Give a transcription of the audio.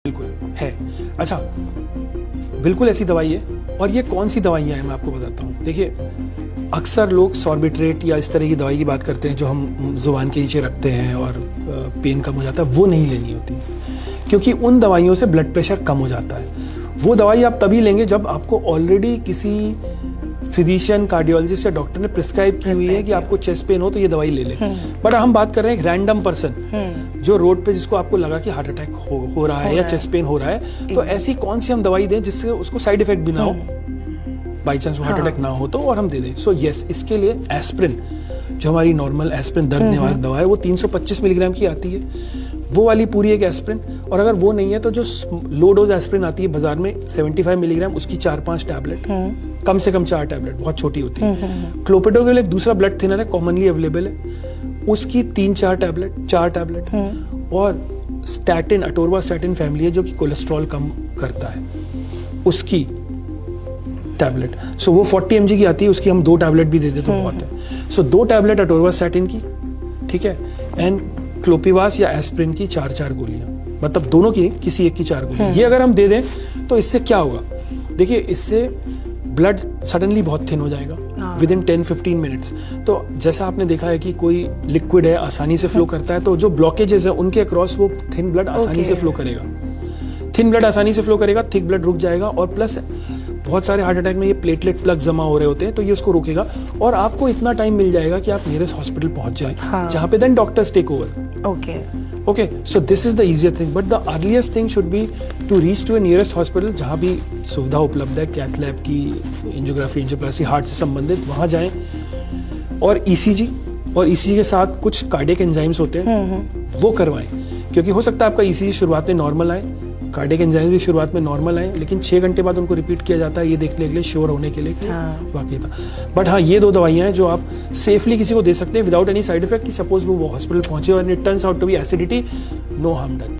बिल्कुल है। अच्छा, बिल्कुल ऐसी दवाई है। और ये कौन सी दवाइयाँ हैं मैं आपको बताता हूँ। देखिए, अक्सर लोग सॉर्बिट्रेट या इस तरह की दवाई की बात करते हैं जो हम जुबान के नीचे रखते हैं और पेन कम हो जाता है, वो नहीं लेनी होती, क्योंकि उन दवाइयों से ब्लड प्रेशर कम हो जाता है। वो दवाई आप तभी लेंगे जब आपको ऑलरेडी किसी फिजिशियन, कार्डियोलॉजिस्ट या डॉक्टर ने प्रिस्क्राइब की हुई है कि आपको चेस्ट पेन हो तो ये दवाई ले लें। बट हम बात कर रहे हैं एक रैंडम पर्सन जो रोड पे, जिसको आपको लगा कि हार्ट अटैक हो रहा है या चेस्ट पेन हो रहा है, तो ऐसी कौन सी हम दवाई दें जिससे उसको साइड इफेक्ट भी ना हो, बाई चांस हार्ट अटैक ना हो तो, और हम दे दें। सो यस, इसके लिए एस्प्रिन, जो हमारी नॉर्मल एस्प्रिन दर्द निवारक दवा है, वो 325 मिलीग्राम की आती है, वो वाली पूरी एक एस्प्रिन। और अगर वो नहीं है तो जो लो डोज एस्प्रिन आती है बाजार में 75 मिलीग्राम, उसकी 4-5 टैबलेट, कम से कम 4 टैबलेट, बहुत छोटी होती है। क्लोपिडोग्रेल एक दूसरा ब्लड थिनर है, कॉमनली अवेलेबल है, उसकी 3-4 टैबलेट, 4 टैबलेट। और स्टैटिन, अटोरवास्टैटिन फैमिली है जो कि कोलेस्ट्रॉल कम करता है, उसकी टैबलेट। सो वो 40 mg की आती है, उसकी हम 2 टैबलेट भी दे देते तो बहुत है। सो 2 टैबलेट अटोरवास्टैटिन की, ठीक है, एंड क्लोपिवास या एस्प्रिन की 4-4 गोलियां, मतलब दोनों की, किसी एक की 4 गोलियां। ये अगर हम दे दें तो इससे क्या होगा? देखिए, इससे ब्लड सडनली बहुत थिन हो जाएगा विद इन 10-15 मिनट्स। तो जैसा आपने देखा है कि कोई लिक्विड है, आसानी से फ्लो करता है, तो जो ब्लॉकेजेस है उनके अक्रॉस वो थिन ब्लड आसानी से फ्लो करेगा। थिन ब्लड आसानी से फ्लो करेगा, थिक ब्लड रुक जाएगा। और प्लस बहुत सारे हार्ट अटैक में ये प्लेटलेट प्लग जमा हो रहे होते हैं, तो ये उसको रोकेगा और आपको इतना टाइम मिल जाएगा कि आप नियरेस्ट हॉस्पिटल पहुंच जाएं, जहां पे then doctors take over. Okay, so this is the easier thing, but the earliest thing should be to reach to a nearest hospital जहां भी सुविधा उपलब्ध है, कैथ लैब की, एंजियोग्राफी, एंजियोप्लास्टी, हार्ट से संबंधित, वहां जाएं। और ईसीजी, और ईसीजी के साथ कुछ कार्डियक एंजाइम्स होते हैं, वो करवाएं, क्योंकि हो सकता है आपका ईसीजी शुरुआत में नॉर्मल आए, कार्डियक एंजाइम भी शुरुआत में नॉर्मल आए, लेकिन 6 घंटे बाद उनको रिपीट किया जाता है, ये देखने के लिए, श्योर होने के लिए कि वाकई था। बट हाँ, ये 2 दवाइयां हैं जो आप सेफली किसी को दे सकते हैं विदाउट एनी साइड इफेक्ट, कि सपोज वो हॉस्पिटल पहुंचे और it turns out to be acidity, no harm done.